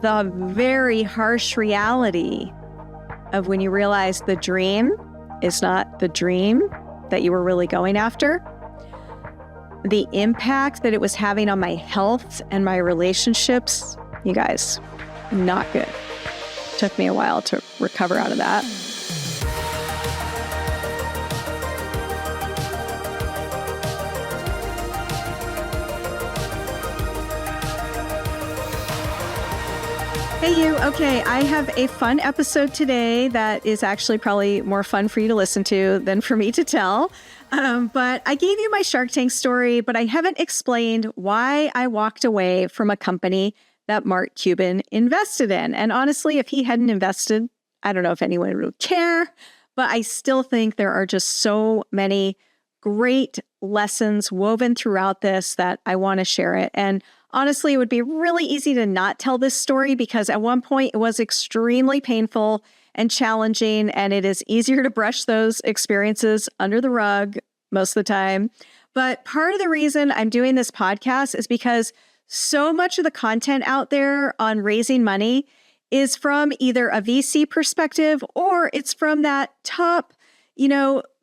the very harsh reality of when you realize the dream is not the dream that you were really going after, the impact that it was having on my health and my relationships, you guys, not good. Took me a while to recover out of that. Hey you, okay, I have a fun episode today that is actually probably more fun for you to listen to than for me to tell. But I gave you my Shark Tank story, but I haven't explained why I walked away from a company that Mark Cuban invested in. And honestly, if he hadn't invested, I don't know if anyone would care, but I still think there are just so many great lessons woven throughout this that I want to share it. And honestly, it would be really easy to not tell this story because at one point it was extremely painful and challenging, and it is easier to brush those experiences under the rug most of the time. But part of the reason I'm doing this podcast is because so much of the content out there on raising money is from either a VC perspective or it's from that top,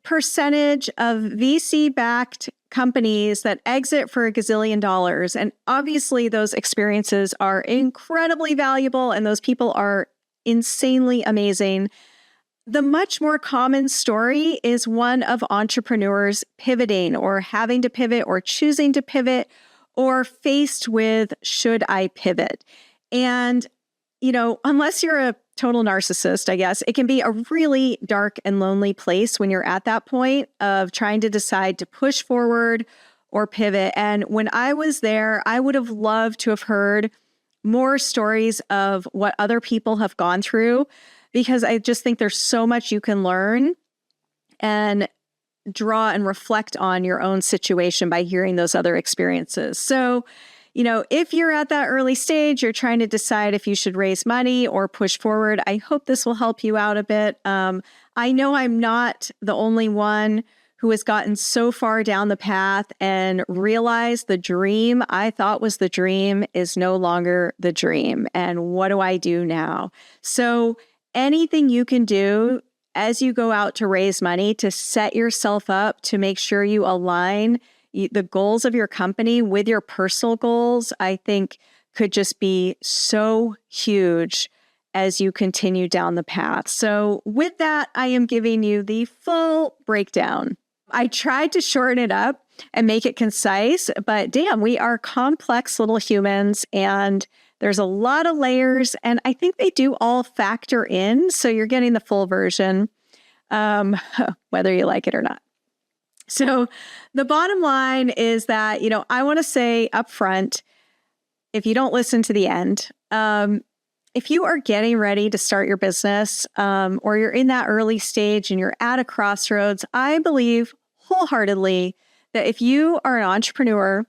percentage of VC-backed companies that exit for $1 gazillion. And obviously those experiences are incredibly valuable and those people are insanely amazing. The much more common story is one of entrepreneurs pivoting or having to pivot or choosing to pivot or faced with, should I pivot? And, unless you're a total narcissist, I guess, it can be a really dark and lonely place when you're at that point of trying to decide to push forward or pivot. And when I was there, I would have loved to have heard more stories of what other people have gone through, because I just think there's so much you can learn and draw and reflect on your own situation by hearing those other experiences. So, if you're at that early stage, you're trying to decide if you should raise money or push forward, I hope this will help you out a bit. I know I'm not the only one who has gotten so far down the path and realized the dream I thought was the dream is no longer the dream. And what do I do now? So anything you can do as you go out to raise money to set yourself up to make sure you align the goals of your company with your personal goals, I think could just be so huge as you continue down the path. So with that, I am giving you the full breakdown. I tried to shorten it up and make it concise, but damn, we are complex little humans and there's a lot of layers and I think they do all factor in. So you're getting the full version, whether you like it or not. So the bottom line is that, I want to say up front, if you don't listen to the end, if you are getting ready to start your business or you're in that early stage and you're at a crossroads, I believe wholeheartedly that if you are an entrepreneur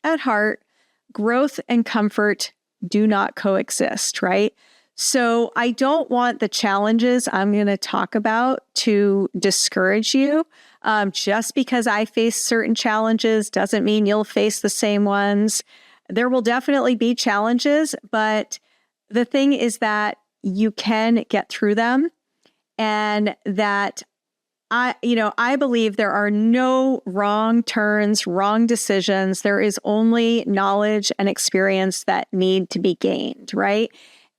at heart, growth and comfort do not coexist, right? So I don't want the challenges I'm going to talk about to discourage you. Just because I face certain challenges doesn't mean you'll face the same ones. There will definitely be challenges, but the thing is that you can get through them and that I believe there are no wrong turns, wrong decisions. There is only knowledge and experience that need to be gained, right?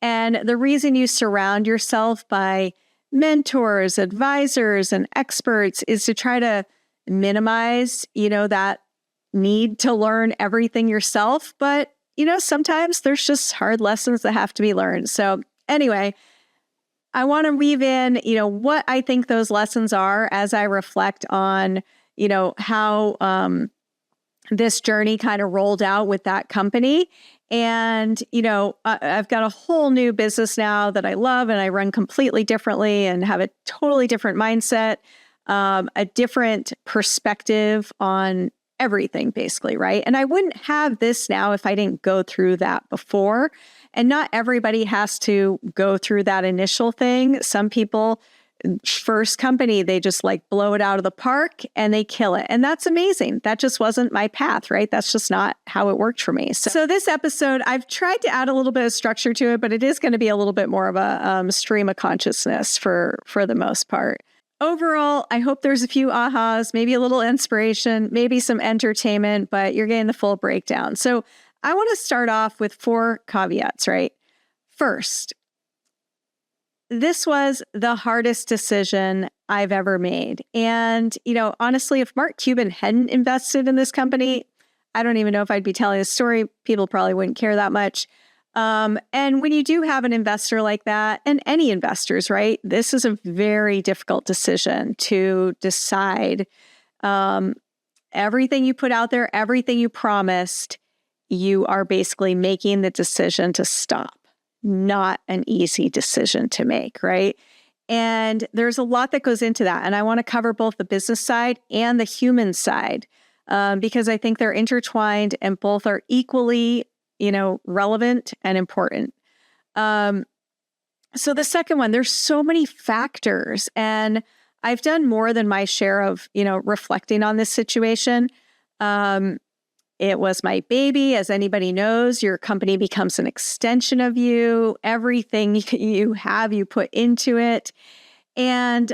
And the reason you surround yourself by mentors, advisors, and experts is to try to minimize, that need to learn everything yourself. But, sometimes there's just hard lessons that have to be learned. So anyway, I want to weave in, what I think those lessons are as I reflect on, how this journey kind of rolled out with that company. And, I've got a whole new business now that I love and I run completely differently and have a totally different mindset, a different perspective on everything, basically, right? And I wouldn't have this now if I didn't go through that before. And not everybody has to go through that initial thing. Some people first company, they just like blow it out of the park and they kill it. And that's amazing. That just wasn't my path, right? That's just not how it worked for me. So this episode, I've tried to add a little bit of structure to it, but it is going to be a little bit more of a stream of consciousness for the most part. Overall, I hope there's a few ahas, maybe a little inspiration, maybe some entertainment, but you're getting the full breakdown. So I want to start off with 4 caveats, right? First, this was the hardest decision I've ever made. And, honestly, if Mark Cuban hadn't invested in this company, I don't even know if I'd be telling this story. People probably wouldn't care that much. And when you do have an investor like that, and any investors, right, this is a very difficult decision to decide. Everything you put out there, everything you promised, you are basically making the decision to stop. Not an easy decision to make, right? And there's a lot that goes into that. And I want to cover both the business side and the human side because I think they're intertwined and both are equally, relevant and important. So the second one, there's so many factors, and I've done more than my share of, reflecting on this situation. It was my baby. As anybody knows, your company becomes an extension of you. Everything you have, you put into it. And,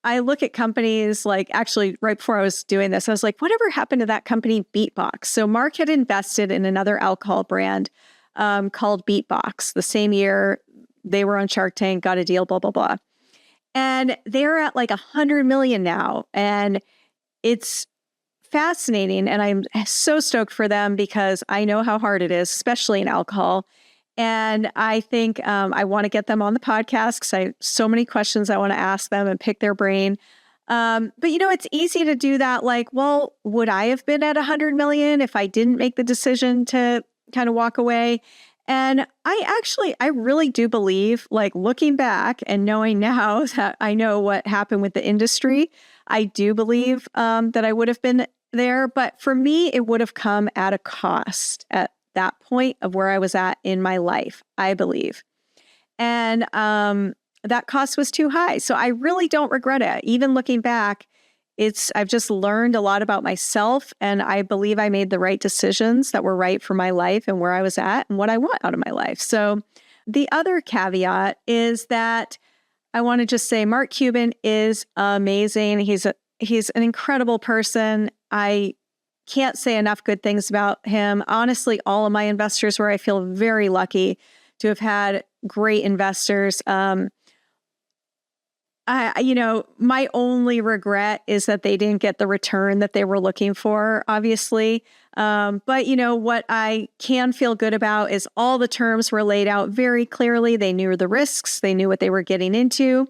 I look at companies like, actually, right before I was doing this, I was like, whatever happened to that company, Beatbox? So Mark had invested in another alcohol brand called Beatbox. The same year they were on Shark Tank, got a deal, blah, blah, blah. And they're at like 100 million now. And it's fascinating. And I'm so stoked for them because I know how hard it is, especially in alcohol. And I think I want to get them on the podcast because I have so many questions I want to ask them and pick their brain. But it's easy to do that. Like, well, would I have been at 100 million if I didn't make the decision to kind of walk away? And I really do believe, like looking back and knowing now that I know what happened with the industry, I do believe that I would have been there. But for me, it would have come at a cost at that point of where I was at in my life, I believe. And that cost was too high. So I really don't regret it. Even looking back, I've just learned a lot about myself, and I believe I made the right decisions that were right for my life and where I was at and what I want out of my life. So the other caveat is that I want to just say Mark Cuban is amazing. He's an incredible person. I can't say enough good things about him. Honestly, all of my investors where I feel very lucky to have had great investors. My only regret is that they didn't get the return that they were looking for, obviously. But what I can feel good about is all the terms were laid out very clearly. They knew the risks. They knew what they were getting into.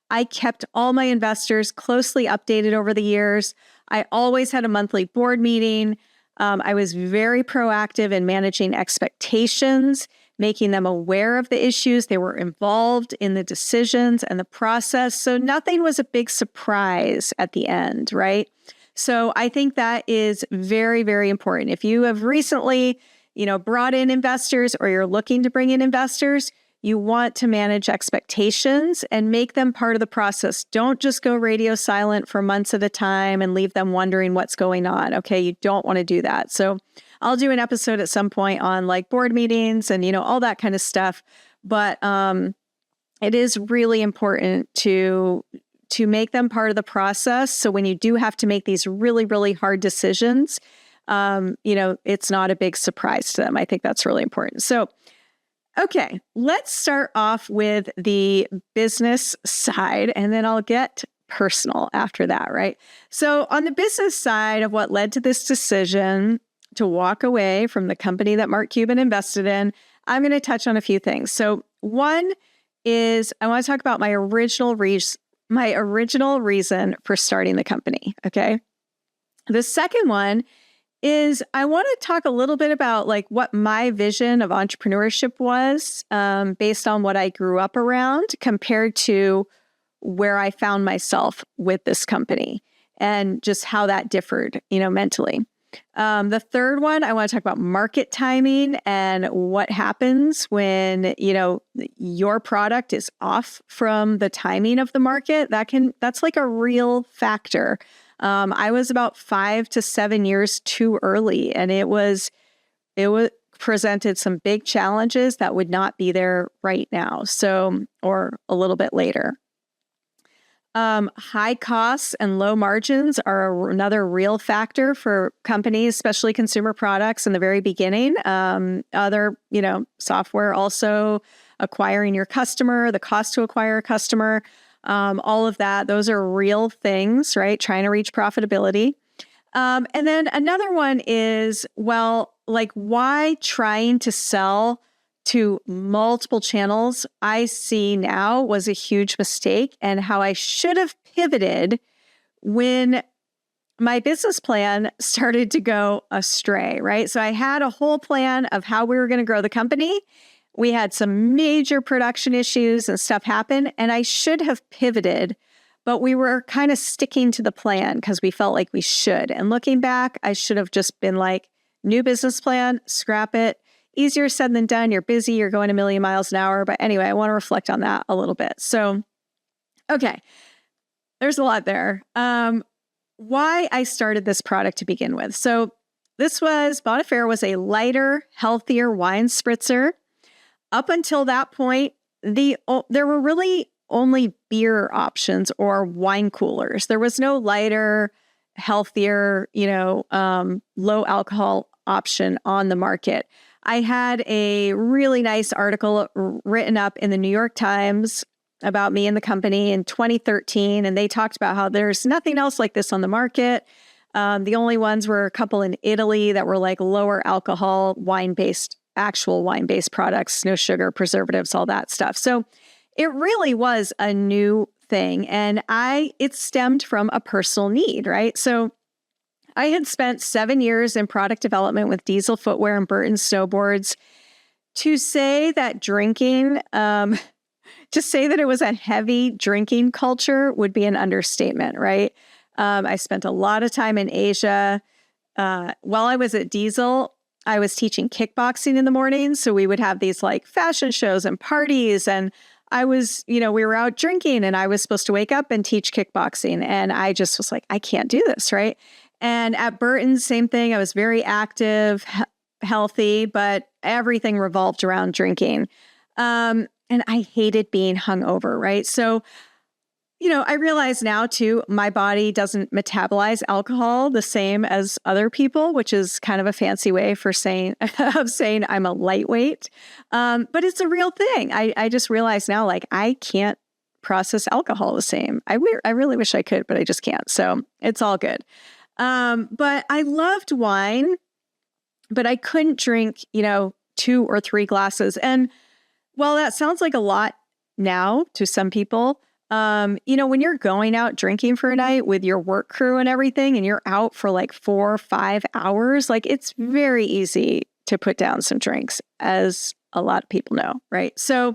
I kept all my investors closely updated over the years. I always had a monthly board meeting. I was very proactive in managing expectations, making them aware of the issues. They were involved in the decisions and the process. So nothing was a big surprise at the end, right? So I think that is very, very important. If you have recently, brought in investors or you're looking to bring in investors, you want to manage expectations and make them part of the process. Don't just go radio silent for months at a time and leave them wondering what's going on. Okay, you don't want to do that. So I'll do an episode at some point on like board meetings and, all that kind of stuff. But it is really important to make them part of the process. So when you do have to make these really, really hard decisions, it's not a big surprise to them. I think that's really important. So okay, let's start off with the business side, and then I'll get personal after that, right? So on the business side of what led to this decision to walk away from the company that Mark Cuban invested in, I'm going to touch on a few things. So one is I want to talk about my original reason for starting the company, okay? The second one is I want to talk a little bit about like what my vision of entrepreneurship was based on what I grew up around compared to where I found myself with this company and just how that differed, mentally. The third one, I want to talk about market timing and what happens when, your product is off from the timing of the market. That's like a real factor. I was about 5 to 7 years too early, and it presented some big challenges that would not be there right now. Or a little bit later. High costs and low margins are another real factor for companies, especially consumer products in the very beginning. Other, software also acquiring your customer, the cost to acquire a customer, all of that. Those are real things, right? Trying to reach profitability. And then another one is, why trying to sell to multiple channels I see now was a huge mistake, and how I should have pivoted when my business plan started to go astray, right? So I had a whole plan of how we were going to grow the company. We had some major production issues and stuff happen, and I should have pivoted, but we were kind of sticking to the plan because we felt like we should. And looking back, I should have just been like, new business plan, scrap it. Easier said than done. You're busy. You're going a million miles an hour. But anyway, I want to reflect on that a little bit. So, okay, there's a lot there. Why I started this product to begin with. So Bonafera was a lighter, healthier wine spritzer. Up until that point, there were really only beer options or wine coolers. There was no lighter, healthier, low alcohol option on the market. I had a really nice article written up in the New York Times about me and the company in 2013, and they talked about how there's nothing else like this on the market. The only ones were a couple in Italy that were like lower alcohol, actual wine-based products, no sugar, preservatives, all that stuff. So it really was a new thing, and it stemmed from a personal need, right? So I had spent 7 years in product development with Diesel Footwear and Burton Snowboards. To say that it was a heavy drinking culture would be an understatement, right? I spent a lot of time in Asia. While I was at Diesel, I was teaching kickboxing in the morning. So we would have these like fashion shows and parties, and we were out drinking, and I was supposed to wake up and teach kickboxing. And I just was like, I can't do this, right? And at Burton, same thing. I was very active, healthy, but everything revolved around drinking. And I hated being hungover, right? So, I realize now too, my body doesn't metabolize alcohol the same as other people, which is kind of a fancy way for saying I'm a lightweight. But it's a real thing. I just realize now, like, I can't process alcohol the same. I really wish I could, but I just can't. So it's all good. But I loved wine, but I couldn't drink, 2 or 3 glasses. And while that sounds like a lot now to some people, when you're going out drinking for a night with your work crew and everything, and you're out for like 4 or 5 hours, like it's very easy to put down some drinks, as a lot of people know, right? So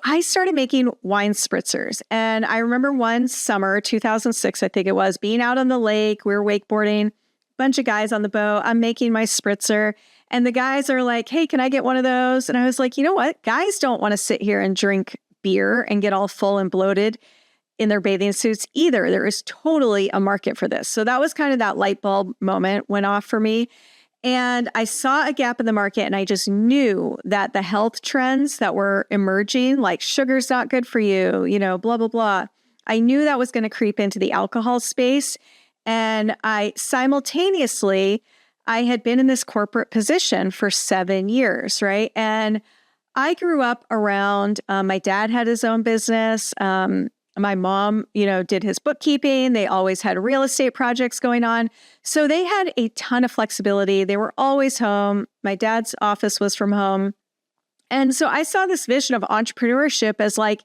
I started making wine spritzers, and I remember one summer, 2006, I think it was, being out on the lake. We were wakeboarding, a bunch of guys on the boat. I'm making my spritzer, and the guys are like, "Hey, can I get one of those?" And I was like, you know what? Guys don't want to sit here and drink beer and get all full and bloated in their bathing suits either. There is totally a market for this. So that was kind of that light bulb moment went off for me. And I saw a gap in the market, and I just knew that the health trends that were emerging, like sugar's not good for you, blah, blah, blah. I knew that was going to creep into the alcohol space. And I had been in this corporate position for 7 years, right? And I grew up around, my dad had his own business. My mom, did his bookkeeping. They always had real estate projects going on. So they had a ton of flexibility. They were always home. My dad's office was from home. And so I saw this vision of entrepreneurship as like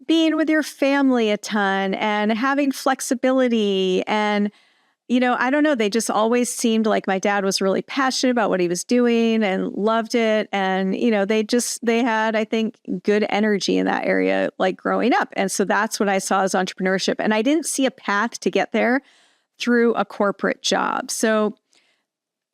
being with your family a ton and having flexibility. And, I don't know, they just always seemed like my dad was really passionate about what he was doing and loved it. And, they had, I think, good energy in that area, like growing up. And so that's what I saw as entrepreneurship. And I didn't see a path to get there through a corporate job. So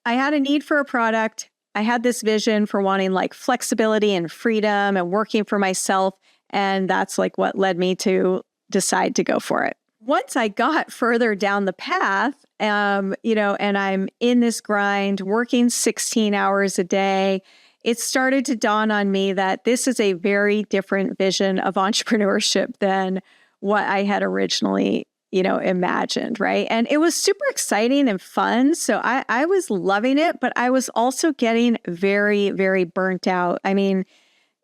I had a need for a product. I had this vision for wanting like flexibility and freedom and working for myself. And that's like what led me to decide to go for it. Once I got further down the path, and I'm in this grind, working 16 hours a day, it started to dawn on me that this is a very different vision of entrepreneurship than what I had originally, imagined, right? And it was super exciting and fun. So I was loving it, but I was also getting very, very burnt out. I mean,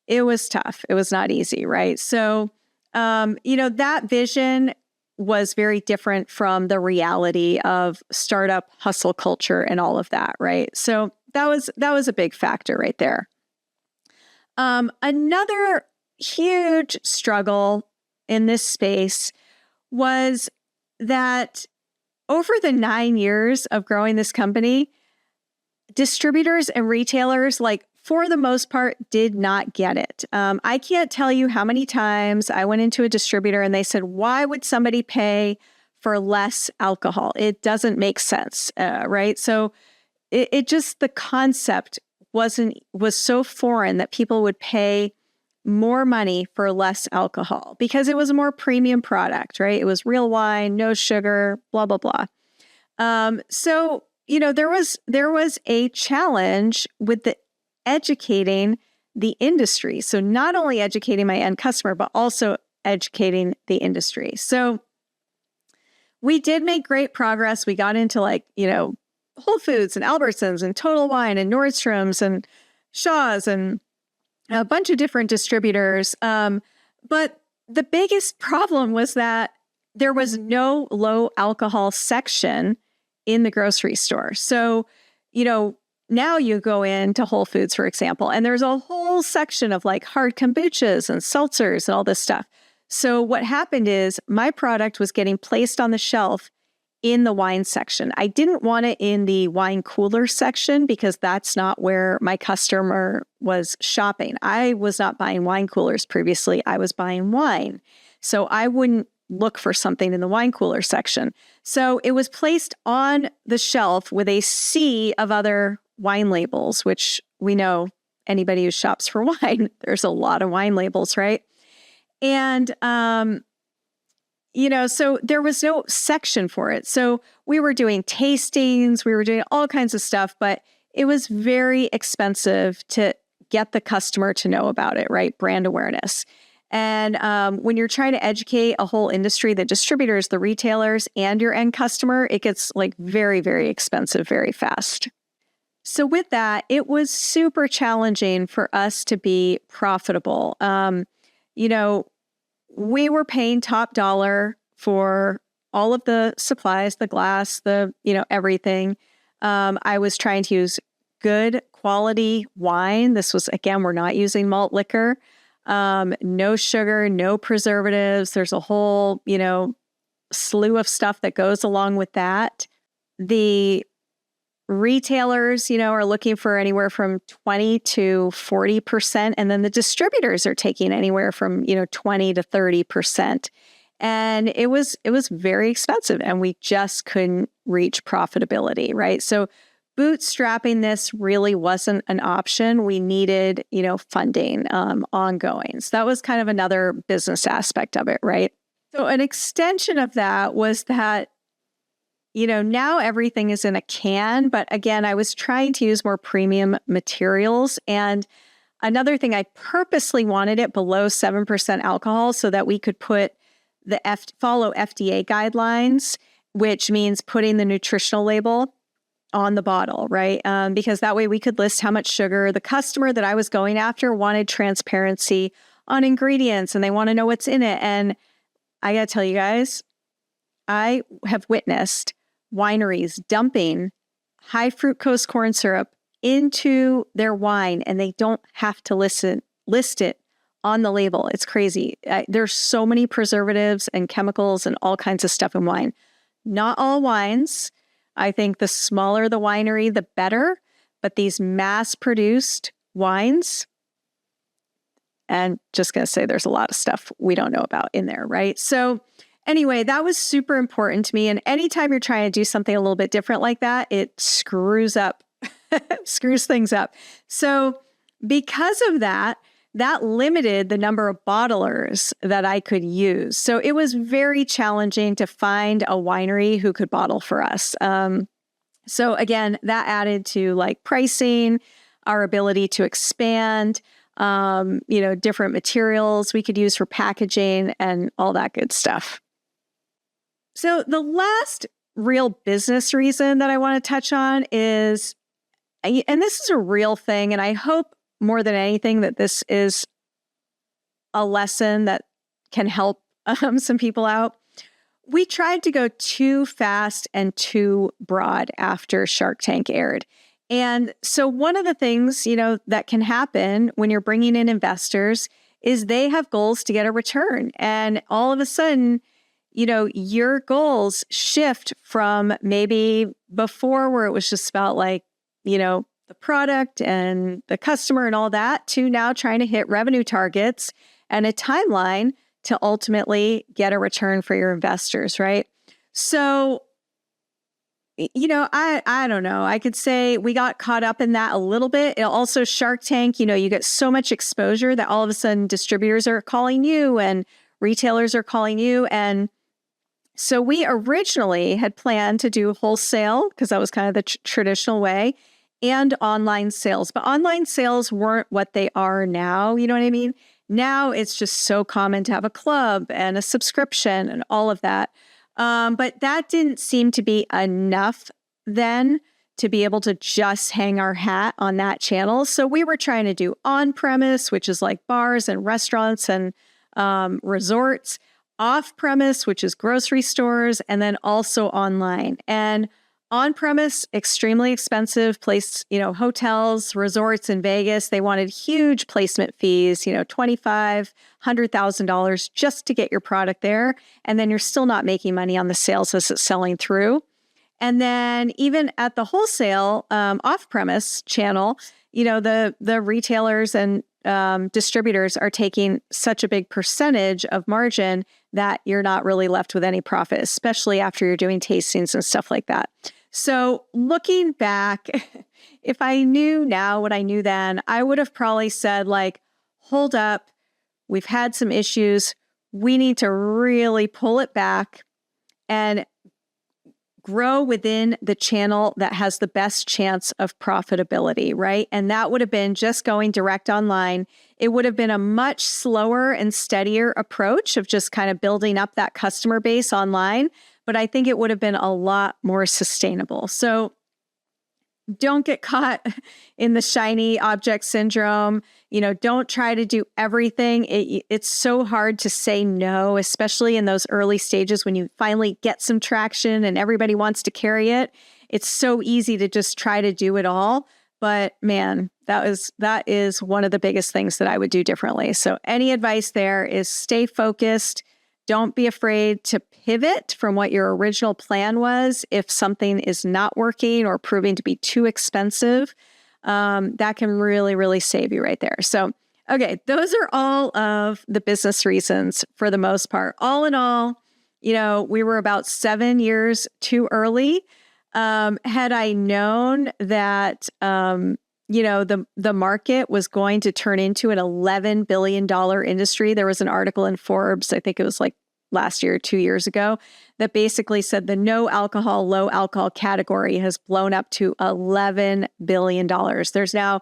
it was tough. It was not easy, right? So, that vision was very different from the reality of startup hustle culture and all of that, right? So that was a big factor right there. Another huge struggle in this space was that over the 9 years of growing this company, distributors and retailers, for the most part, did not get it. I can't tell you how many times I went into a distributor and they said, why would somebody pay for less alcohol? It doesn't make sense, right? So it just, the concept was so foreign that people would pay more money for less alcohol because it was a more premium product, right? It was real wine, no sugar, blah, blah, blah. So, there was a challenge with educating the industry. So not only educating my end customer, but also educating the industry. So we did make great progress. We got into Whole Foods and Albertsons and Total Wine and Nordstrom's and Shaw's and a bunch of different distributors. But the biggest problem was that there was no low alcohol section in the grocery store. So, now you go into Whole Foods, for example, and there's a whole section of hard kombuchas and seltzers and all this stuff. So what happened is my product was getting placed on the shelf in the wine section. I didn't want it in the wine cooler section because that's not where my customer was shopping. I was not buying wine coolers previously. I was buying wine. So I wouldn't look for something in the wine cooler section. So it was placed on the shelf with a sea of other wine labels, which we know anybody who shops for wine, there's a lot of wine labels, right? And, so there was no section for it. So we were doing tastings, we were doing all kinds of stuff, but it was very expensive to get the customer to know about it, right? Brand awareness. And when you're trying to educate a whole industry, the distributors, the retailers, and your end customer, it gets very, very expensive very fast. So with that, it was super challenging for us to be profitable. We were paying top dollar for all of the supplies, the glass, everything. I was trying to use good quality wine. This was, again, we're not using malt liquor. No sugar, no preservatives. There's a whole, slew of stuff that goes along with that. The retailers, are looking for anywhere from 20 to 40%. And then the distributors are taking anywhere from, 20 to 30%. And it was very expensive and we just couldn't reach profitability, right? So bootstrapping this really wasn't an option. We needed, funding ongoing. So that was kind of another business aspect of it, right? So an extension of that was that now everything is in a can, but again, I was trying to use more premium materials. And another thing, I purposely wanted it below 7% alcohol so that we could put follow FDA guidelines, which means putting the nutritional label on the bottle, right? Because that way we could list how much sugar. The customer that I was going after wanted transparency on ingredients and they want to know what's in it. And I got to tell you guys, I have witnessed wineries dumping high fructose corn syrup into their wine and they don't have to list it on the label. It's crazy. There's so many preservatives and chemicals and all kinds of stuff in wine. Not all wines. I think the smaller the winery, the better. But these mass-produced wines, and just going to say there's a lot of stuff we don't know about in there, right? So Anyway, that was super important to me. And anytime you're trying to do something a little bit different like that, it screws things up. So because of that, that limited the number of bottlers that I could use. So it was very challenging to find a winery who could bottle for us. So again, that added to like pricing, our ability to expand, different materials we could use for packaging and all that good stuff. So the last real business reason that I want to touch on is, and this is a real thing, and I hope more than anything that this is a lesson that can help some people out. We tried to go too fast and too broad after Shark Tank aired. And so one of the things, that can happen when you're bringing in investors is they have goals to get a return. And all of a sudden, your goals shift from maybe before where it was just about like, the product and the customer and all that to now trying to hit revenue targets and a timeline to ultimately get a return for your investors, right? So, I don't know. I could say we got caught up in that a little bit. Also, Shark Tank, you get so much exposure that all of a sudden distributors are calling you and retailers are calling you. And so we originally had planned to do wholesale because that was kind of the traditional way, and online sales. But online sales weren't what they are now. You know what I mean? Now it's just so common to have a club and a subscription and all of that. But that didn't seem to be enough then to be able to just hang our hat on that channel. So we were trying to do on-premise, which is like bars and restaurants and resorts, off-premise, which is grocery stores, and then also online. And on-premise, extremely expensive place, hotels, resorts in Vegas, they wanted huge placement fees, $25,000, $100,000 just to get your product there. And then you're still not making money on the sales as it's selling through. And then even at the wholesale off-premise channel, the retailers and distributors are taking such a big percentage of margin that you're not really left with any profit, especially after you're doing tastings and stuff like that. So looking back, if I knew now what I knew then, I would have probably said like, hold up, we've had some issues. We need to really pull it back and grow within the channel that has the best chance of profitability, right? And that would have been just going direct online. It would have been a much slower and steadier approach of just kind of building up that customer base online. But I think it would have been a lot more sustainable. So don't get caught in the shiny object syndrome. Don't try to do everything. It's so hard to say no, especially in those early stages when you finally get some traction and everybody wants to carry it. It's so easy to just try to do it all. But man, that is one of the biggest things that I would do differently. So any advice there is stay focused. Don't be afraid to pivot from what your original plan was if something is not working or proving to be too expensive. That can really, really save you right there. So, okay, those are all of the business reasons for the most part. All in all, we were about 7 years too early. Had I known that, the market was going to turn into an $11 billion industry. There was an article in Forbes, I think it was like last year, 2 years ago, that basically said the no alcohol, low alcohol category has blown up to $11 billion. There's now,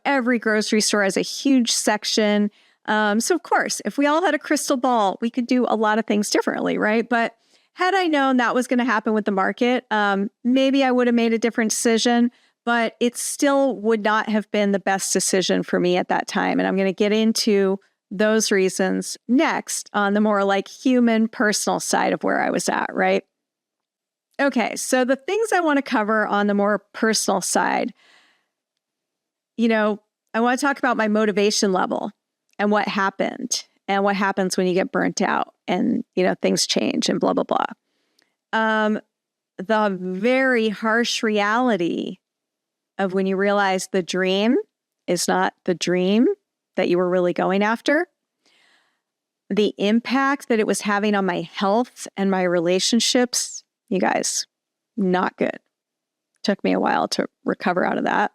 every grocery store has a huge section. So of course, if we all had a crystal ball, we could do a lot of things differently, right? But had I known that was going to happen with the market, maybe I would have made a different decision. But it still would not have been the best decision for me at that time. And I'm going to get into those reasons next on the more like human personal side of where I was at, right? Okay, so the things I want to cover on the more personal side, I want to talk about my motivation level and what happened and what happens when you get burnt out and, things change and blah, blah, blah. The very harsh reality of when you realize the dream is not the dream that you were really going after. the impact that it was having on my health and my relationships, you guys, not good. Took me a while to recover out of that.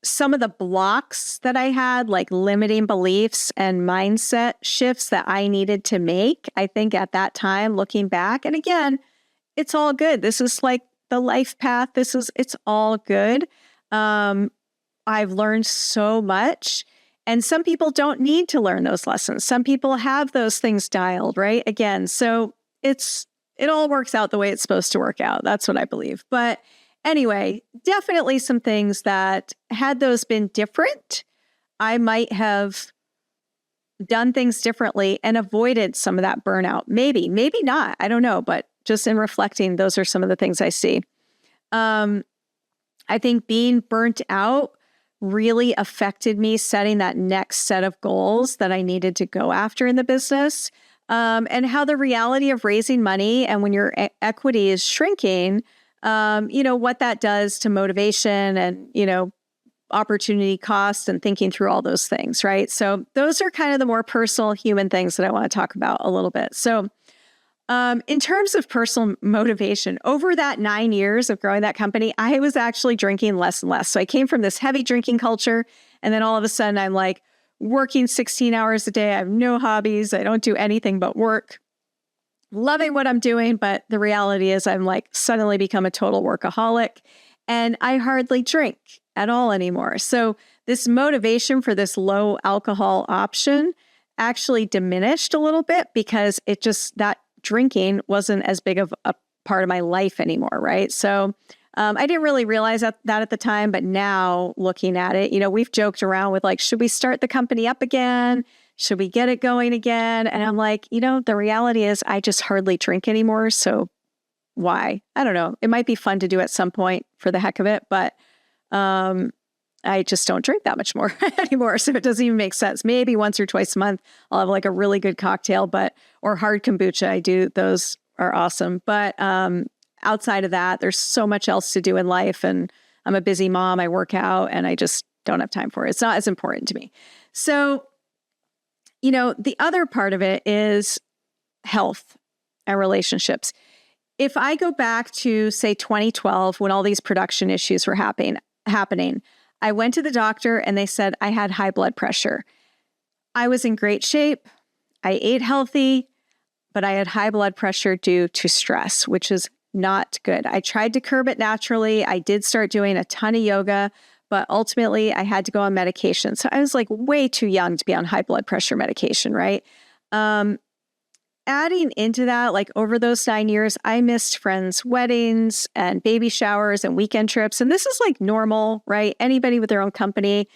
Some of the blocks that I had, like limiting beliefs and mindset shifts that I needed to make, I think at that time, looking back, and again, it's all good. This is like the life path. It's all good. I've learned so much, and some people don't need to learn those lessons. Some people have those things dialed, right? Again, so it all works out the way it's supposed to work out. That's what I believe. But anyway, definitely some things that had those been different, I might have done things differently and avoided some of that burnout. Maybe not. I don't know. But just in reflecting, those are some of the things I see. I think being burnt out really affected me setting that next set of goals that I needed to go after in the business. And how the reality of raising money and when your equity is shrinking, what that does to motivation and, opportunity costs and thinking through all those things, right? So those are kind of the more personal human things that I want to talk about a little bit. So in terms of personal motivation, over that 9 years of growing that company, I was actually drinking less and less. So I came from this heavy drinking culture, and then all of a sudden I'm like working 16 hours a day. I have no hobbies. I don't do anything but work. Loving what I'm doing, but the reality is I'm like suddenly become a total workaholic, and I hardly drink at all anymore. So this motivation for this low alcohol option actually diminished a little bit because that drinking wasn't as big of a part of my life anymore, right? So I didn't really realize that at the time, but now looking at it, we've joked around with like, should we start the company up again? Should we get it going again? And I'm like, the reality is I just hardly drink anymore. So why? I don't know. It might be fun to do at some point for the heck of it, but I just don't drink that much more anymore. So it doesn't even make sense. Maybe once or twice a month, I'll have like a really good cocktail, or hard kombucha. I do. Those are awesome. But outside of that, there's so much else to do in life. And I'm a busy mom. I work out and I just don't have time for it. It's not as important to me. So, the other part of it is health and relationships. If I go back to, say, 2012, when all these production issues were happening, I went to the doctor and they said I had high blood pressure. I was in great shape. I ate healthy, but I had high blood pressure due to stress, which is not good. I tried to curb it naturally. I did start doing a ton of yoga, but ultimately I had to go on medication. So I was like way too young to be on high blood pressure medication, right? Adding into that, like over those 9 years, I missed friends' weddings and baby showers and weekend trips. And this is like normal, right? Anybody with their own company,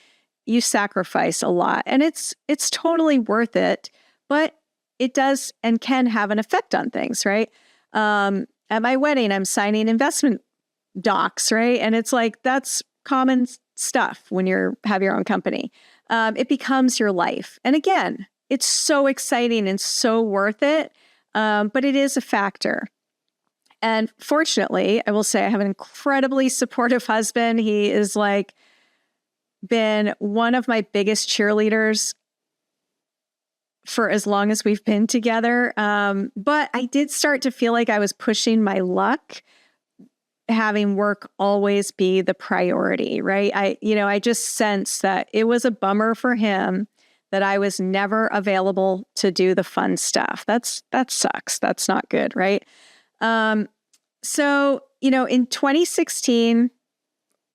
you sacrifice a lot and it's totally worth it, but it does and can have an effect on things, right? At my wedding, I'm signing investment docs, right? And it's like, that's common stuff when have your own company. It becomes your life. And again, it's so exciting and so worth it, but it is a factor. And fortunately, I will say I have an incredibly supportive husband. He is like been one of my biggest cheerleaders for as long as we've been together. But I did start to feel like I was pushing my luck, having work always be the priority, right? I just sensed that it was a bummer for him that I was never available to do the fun stuff. That sucks. That's not good, right? So, in 2016,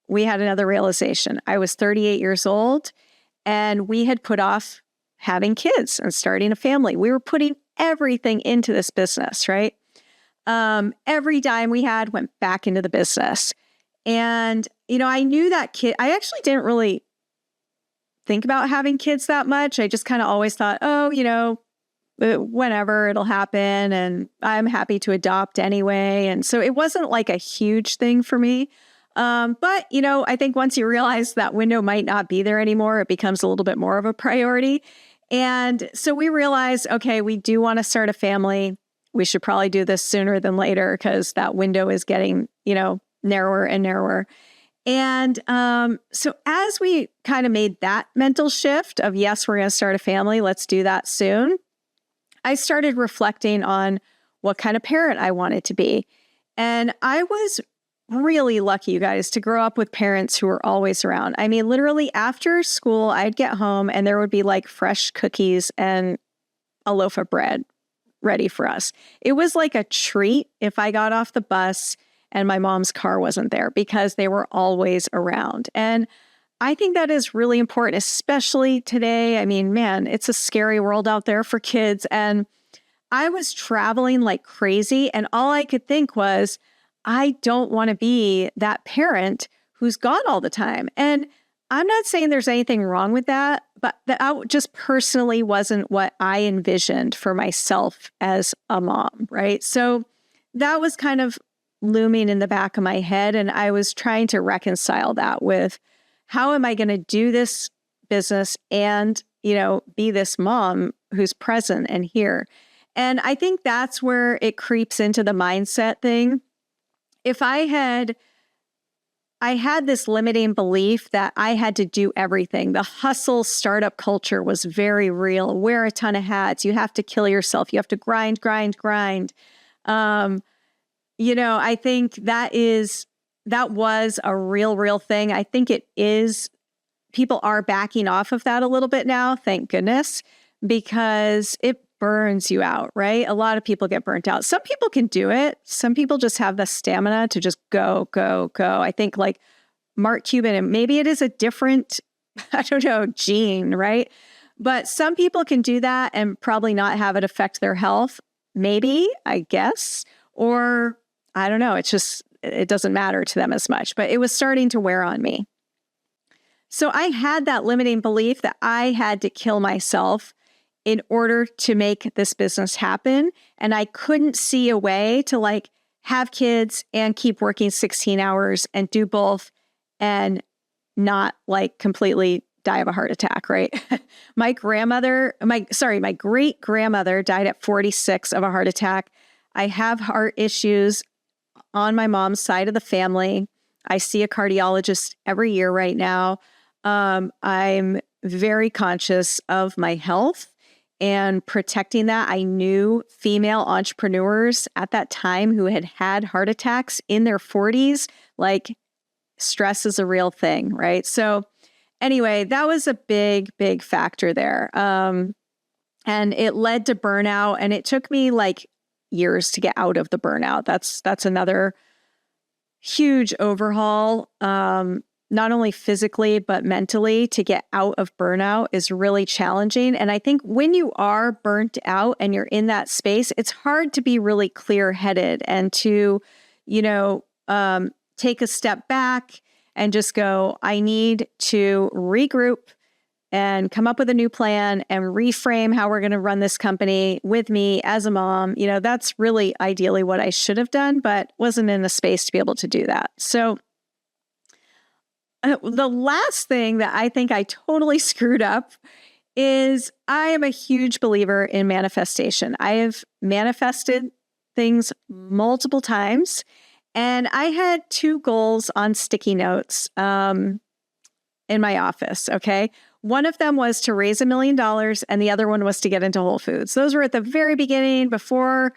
we had another realization. I was 38 years old and we had put off having kids and starting a family. We were putting everything into this business, right? Every dime we had went back into the business. And, I knew that kid, I actually didn't really think about having kids that much. I just kind of always thought, whenever it'll happen and I'm happy to adopt anyway. And so it wasn't like a huge thing for me. But, I think once you realize that window might not be there anymore, it becomes a little bit more of a priority. And so we realized, okay, we do want to start a family. We should probably do this sooner than later because that window is getting, narrower and narrower. And so as we kind of made that mental shift of, yes, we're going to start a family, let's do that soon, I started reflecting on what kind of parent I wanted to be. And I was really lucky, you guys, to grow up with parents who were always around. I mean, literally after school, I'd get home and there would be like fresh cookies and a loaf of bread ready for us. It was like a treat if I got off the bus and my mom's car wasn't there, because they were always around. And I think that is really important, especially today. I mean, man, it's a scary world out there for kids. And I was traveling like crazy, and all I could think was, I don't want to be that parent who's gone all the time. And I'm not saying there's anything wrong with that, but that just personally wasn't what I envisioned for myself as a mom, right? So that was kind of looming in the back of my head, and I was trying to reconcile that with, how am I going to do this business and, be this mom who's present and here? And I think that's where it creeps into the mindset thing. If I had this limiting belief that I had to do everything. The hustle startup culture was very real. Wear a ton of hats. You have to kill yourself. You have to grind. I think that was a real thing. I think it is. People are backing off of that a little bit now, thank goodness, because it burns you out, right? A lot of people get burnt out. Some people can do it. Some people just have the stamina to just go. I think like Mark Cuban, and maybe it is a different, gene, right? But some people can do that and probably not have it affect their health. Maybe, I guess, or I don't know. It doesn't matter to them as much, but it was starting to wear on me. So I had that limiting belief that I had to kill myself in order to make this business happen. And I couldn't see a way to like have kids and keep working 16 hours and do both and not like completely die of a heart attack, right? My great grandmother died at 46 of a heart attack. I have heart issues on my mom's side of the family. I see a cardiologist every year right now. I'm very conscious of my health and protecting that. I knew female entrepreneurs at that time who had heart attacks in their 40s. Like, stress is a real thing, right? So anyway, that was a big factor there. And it led to burnout, and it took me like years to get out of the burnout. That's another huge overhaul. Not only physically, but mentally, to get out of burnout is really challenging. And I think when you are burnt out and you're in that space, it's hard to be really clear-headed and to, take a step back and just go, I need to regroup and come up with a new plan and reframe how we're going to run this company with me as a mom. That's really ideally what I should have done, but wasn't in a space to be able to do that. So the last thing that I think I totally screwed up is I am a huge believer in manifestation. I have manifested things multiple times, and I had 2 goals on sticky notes in my office, okay? One of them was to raise $1 million, and the other one was to get into Whole Foods. Those were at the very beginning before,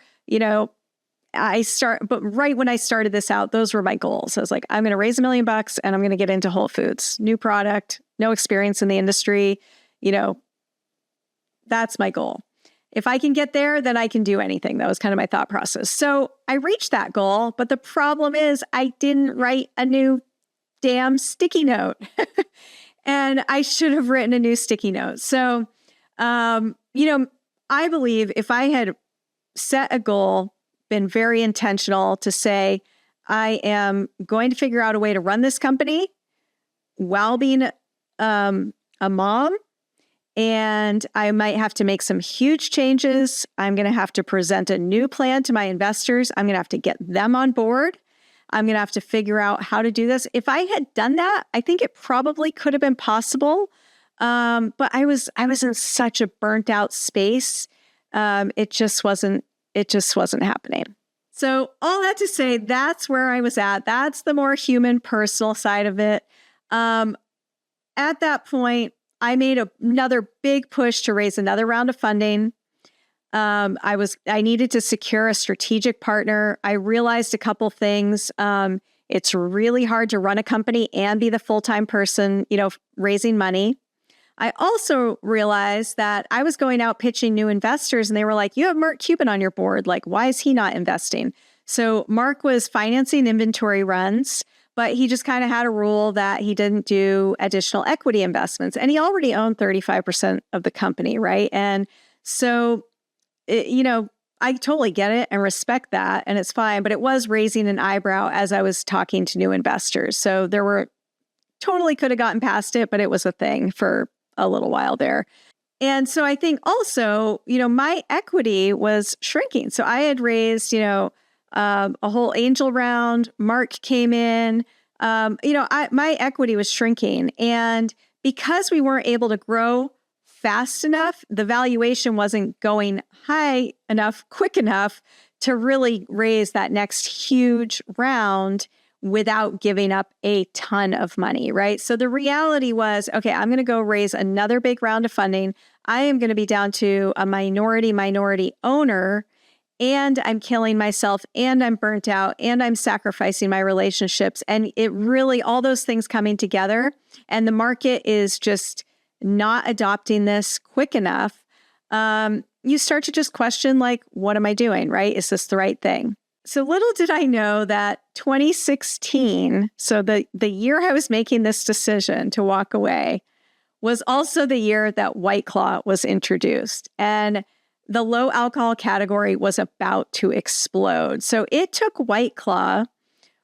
but right when I started this out, those were my goals. I was like, I'm going to raise $1 million and I'm going to get into Whole Foods, new product, no experience in the industry. That's my goal. If I can get there, then I can do anything. That was kind of my thought process. So I reached that goal, but the problem is I didn't write a new damn sticky note. And I should have written a new sticky note. So, I believe if I had set a goal, been very intentional to say, I am going to figure out a way to run this company while being a mom, and I might have to make some huge changes. I'm going to have to present a new plan to my investors. I'm going to have to get them on board. I'm going to have to figure out how to do this. If I had done that, I think it probably could have been possible. But I was in such a burnt out space. It just wasn't happening. So all that to say, that's where I was at. That's the more human, personal side of it. At that point, I made another big push to raise another round of funding. I needed to secure a strategic partner. I realized a couple things. It's really hard to run a company and be the full-time person, raising money. I also realized that I was going out pitching new investors and they were like, you have Mark Cuban on your board. Like, why is he not investing? So Mark was financing inventory runs, but he just kind of had a rule that he didn't do additional equity investments. And he already owned 35% of the company, right? And so, I totally get it and respect that, and it's fine. But it was raising an eyebrow as I was talking to new investors. So totally could have gotten past it, but it was a thing for a little while there. And so I think also, my equity was shrinking. So I had raised, a whole angel round. Mark came in. My equity was shrinking. And because we weren't able to grow fast enough, the valuation wasn't going high enough, quick enough to really raise that next huge round without giving up a ton of money, right? So the reality was, okay, I'm going to go raise another big round of funding. I am going to be down to a minority owner, and I'm killing myself, and I'm burnt out, and I'm sacrificing my relationships. And it really, all those things coming together, and the market is just not adopting this quick enough. You start to just question, like, what am I doing, right? Is this the right thing? So little did I know that 2016, so the year I was making this decision to walk away, was also the year that Whiteclaw was introduced. And the low alcohol category was about to explode. So it took Whiteclaw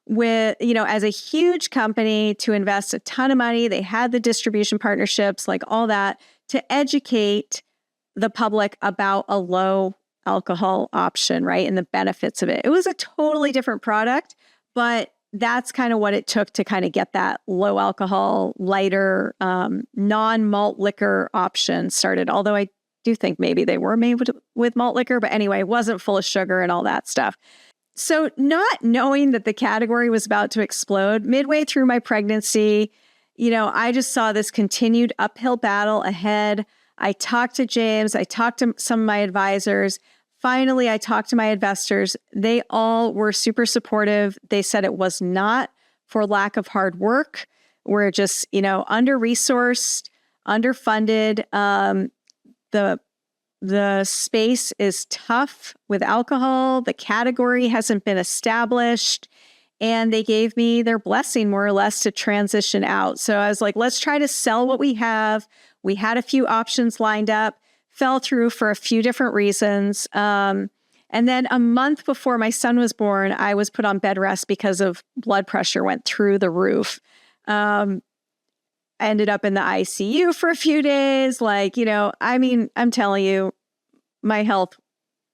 as a huge company to invest a ton of money. They had the distribution partnerships, like all that, to educate the public about a low alcohol option, right? And the benefits of it. It was a totally different product, but that's kind of what it took to kind of get that low alcohol, lighter, non-malt liquor option started. Although I do think maybe they were made with malt liquor, but anyway, it wasn't full of sugar and all that stuff. So not knowing that the category was about to explode, midway through my pregnancy, I just saw this continued uphill battle ahead. I talked to James, I talked to some of my advisors. Finally, I talked to my investors. They all were super supportive. They said it was not for lack of hard work. We're just, under-resourced, underfunded. The space is tough with alcohol. The category hasn't been established. And they gave me their blessing, more or less, to transition out. So I was like, let's try to sell what we have. We had a few options lined up, fell through for a few different reasons. And then a month before my son was born, I was put on bed rest because of blood pressure went through the roof. I ended up in the ICU for a few days. I'm telling you, my health,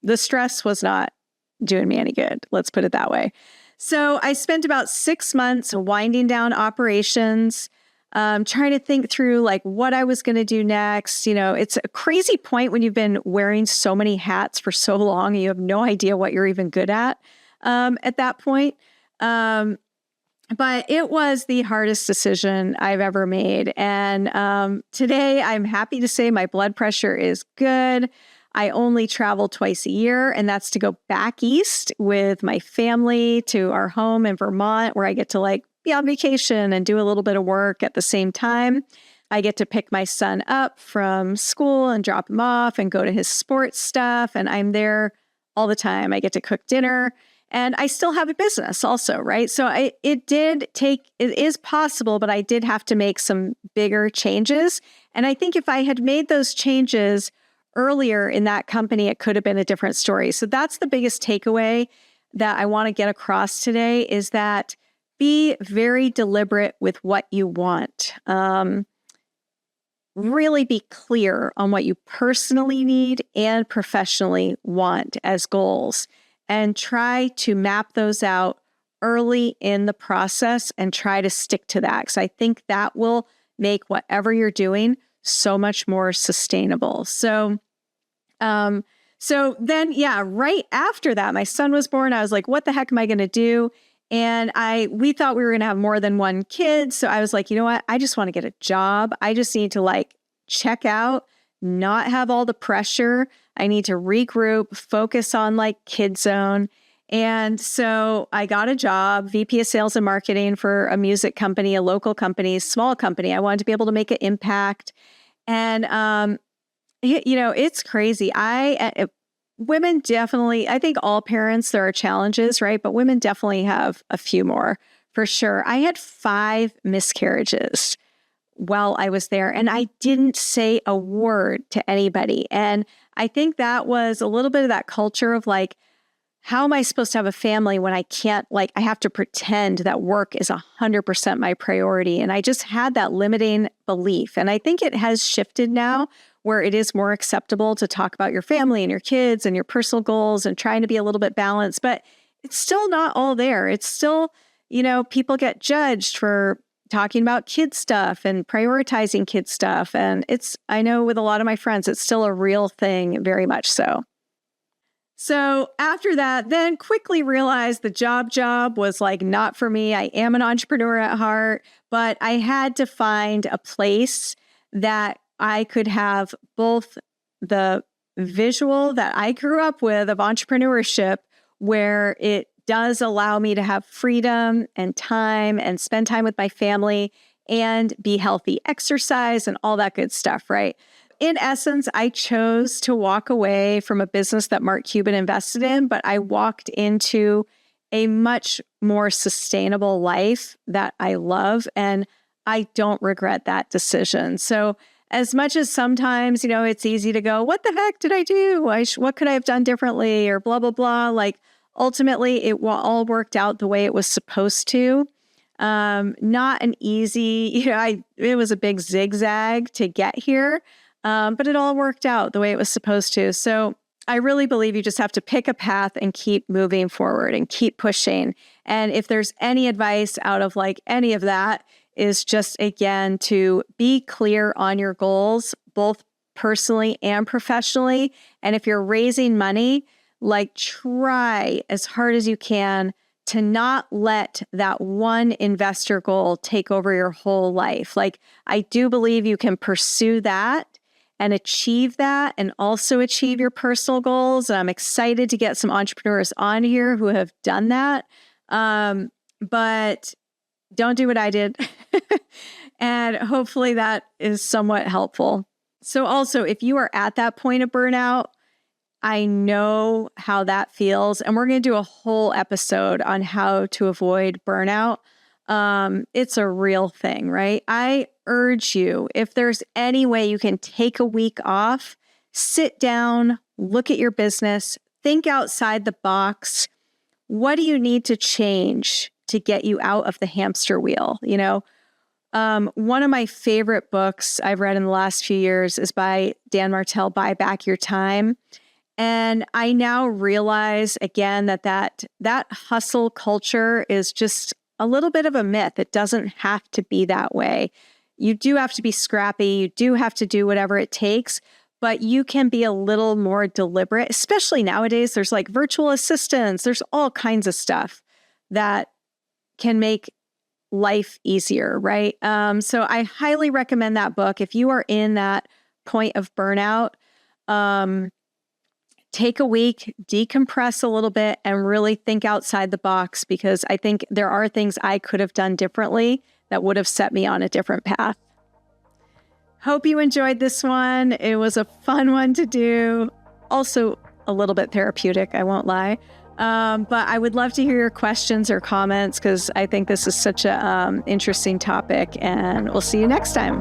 the stress was not doing me any good. Let's put it that way. So I spent about 6 months winding down operations, trying to think through what I was going to do next. It's a crazy point when you've been wearing so many hats for so long and you have no idea what you're even good at that point. But it was the hardest decision I've ever made. And today I'm happy to say my blood pressure is good. I only travel twice a year, and that's to go back east with my family to our home in Vermont, where I get to be on vacation and do a little bit of work at the same time. I get to pick my son up from school and drop him off and go to his sports stuff. And I'm there all the time. I get to cook dinner. And I still have a business also, right? So it is possible, but I did have to make some bigger changes. And I think if I had made those changes earlier in that company, it could have been a different story. So that's the biggest takeaway that I want to get across today, is that be very deliberate with what you want. Really be clear on what you personally need and professionally want as goals, and try to map those out early in the process and try to stick to that. Because I think that will make whatever you're doing so much more sustainable. So So then, yeah, right after that, my son was born. I was like, what the heck am I going to do? And we thought we were going to have more than one kid. So I was like, you know what? I just want to get a job. I just need to like check out, not have all the pressure. I need to regroup, focus on like Kid Zone. And so I got a job, VP of Sales and Marketing for a music company, a local company, small company. I wanted to be able to make an impact. And, it's crazy. Women definitely, I think all parents, there are challenges, right? But women definitely have a few more for sure. I had 5 miscarriages while I was there, and I didn't say a word to anybody. And I think that was a little bit of that culture of like, how am I supposed to have a family when I can't, like, I have to pretend that work is 100% my priority. And I just had that limiting belief. And I think it has shifted now where it is more acceptable to talk about your family and your kids and your personal goals and trying to be a little bit balanced, but it's still not all there. It's still, people get judged for talking about kid stuff and prioritizing kid stuff. And I know with a lot of my friends, it's still a real thing, very much so. So after that, then quickly realized the job was like not for me. I am an entrepreneur at heart, but I had to find a place that I could have both the visual that I grew up with of entrepreneurship, where it does allow me to have freedom and time and spend time with my family and be healthy, exercise and all that good stuff, right? In essence, I chose to walk away from a business that Mark Cuban invested in, but I walked into a much more sustainable life that I love, and I don't regret that decision. So as much as sometimes, it's easy to go, what the heck did I do? What could I have done differently or blah, blah, blah. Like ultimately, it all worked out the way it was supposed to. Not an easy, it was a big zigzag to get here. But it all worked out the way it was supposed to. So I really believe you just have to pick a path and keep moving forward and keep pushing. And if there's any advice out of like any of that, is just, again, to be clear on your goals, both personally and professionally. And if you're raising money, like try as hard as you can to not let that one investor goal take over your whole life. Like I do believe you can pursue that and achieve that and also achieve your personal goals. And I'm excited to get some entrepreneurs on here who have done that. But don't do what I did. And hopefully that is somewhat helpful. So also, if you are at that point of burnout, I know how that feels. And we're going to do a whole episode on how to avoid burnout. It's a real thing, right? I urge you, if there's any way you can take a week off, sit down, look at your business, think outside the box. What do you need to change to get you out of the hamster wheel? One of my favorite books I've read in the last few years is by Dan Martell, Buy Back Your Time. And I now realize again that hustle culture is just a little bit of a myth. It doesn't have to be that way. You do have to be scrappy. You do have to do whatever it takes, but you can be a little more deliberate, especially nowadays. There's like virtual assistants. There's all kinds of stuff that can make life easier, right? So I highly recommend that book. If you are in that point of burnout, take a week, decompress a little bit, and really think outside the box, because I think there are things I could have done differently that would have set me on a different path. Hope you enjoyed this one. It was a fun one to do. Also a little bit therapeutic, I won't lie. But I would love to hear your questions or comments, because I think this is such an interesting topic, and we'll see you next time.